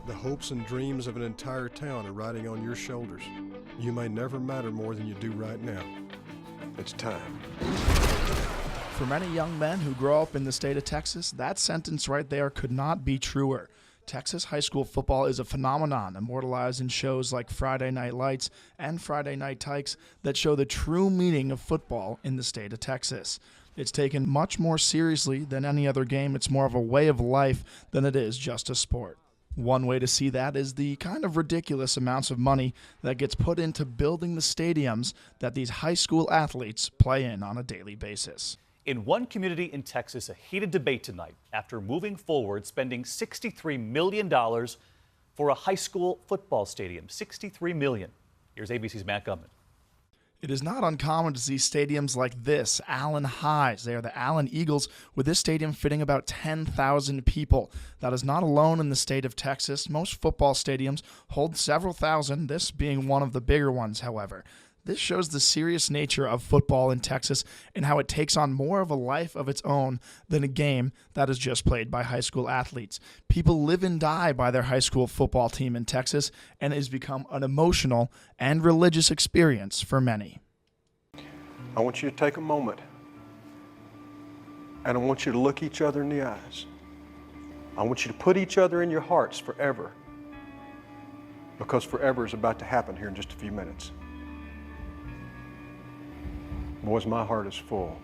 The hopes and dreams of an entire town are riding on your shoulders. You may never matter more than you do right now. It's time. For many young men who grow up in the state of Texas, that sentence right there could not be truer. Texas high school football is a phenomenon immortalized in shows like Friday Night Lights and Friday Night Tykes that show the true meaning of football in the state of Texas. It's taken much more seriously than any other game. It's more of a way of life than it is just a sport. One way to see that is the kind of ridiculous amounts of money that gets put into building the stadiums that these high school athletes play in on a daily basis. In one community in Texas, a heated debate tonight after moving forward, spending $63 million for a high school football stadium. $63 million. Here's ABC's Matt Gumman. It is not uncommon to see stadiums like this, Allen Highs. They are the Allen Eagles, with this stadium fitting about 10,000 people. That is not alone in the state of Texas. Most football stadiums hold several thousand, this being one of the bigger ones, however. This shows the serious nature of football in Texas and how it takes on more of a life of its own than a game that is just played by high school athletes. People live and die by their high school football team in Texas, and it has become an emotional and religious experience for many. I want you to take a moment, and I want you to look each other in the eyes. I want you to put each other in your hearts forever, because forever is about to happen here in just a few minutes. Boys, my heart is full.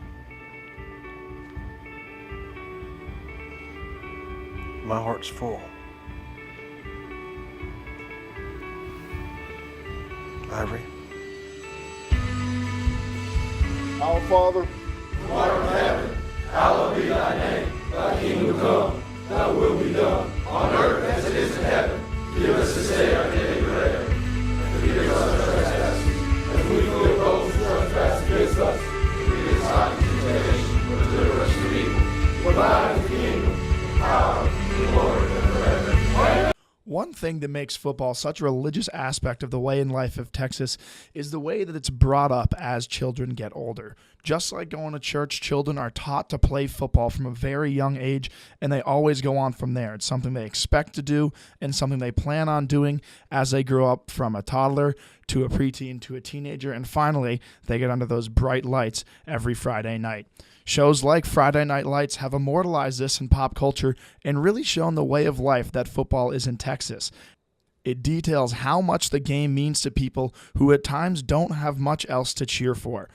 My heart's full. Ivory. Our Father, who art in heaven, hallowed be thy name. Thy kingdom come, thy will be done, on earth as it is in heaven. Give us this day our daily bread, and forgive us our trespasses, as we forgive those who trespass against us. And lead us not into temptation, but deliver us from evil. For thine is the kingdom, the power, the glory, and forever. Amen. One thing that makes football such a religious aspect of the way and life of Texas is the way that it's brought up as children get older. Just like going to church, children are taught to play football from a very young age, and they always go on from there. It's something they expect to do and something they plan on doing as they grow up from a toddler to a preteen to a teenager, and finally, they get under those bright lights every Friday night. Shows like Friday Night Lights have immortalized this in pop culture and really shown the way of life that football is in Texas. It details how much the game means to people who at times don't have much else to cheer for.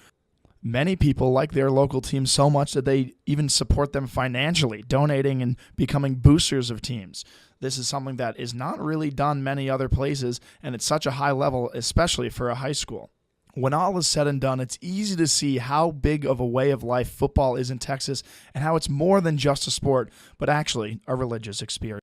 Many people like their local team so much that they even support them financially, donating and becoming boosters of teams. This is something that is not really done many other places, and it's such a high level, especially for a high school. When all is said and done, it's easy to see how big of a way of life football is in Texas and how it's more than just a sport, but actually a religious experience.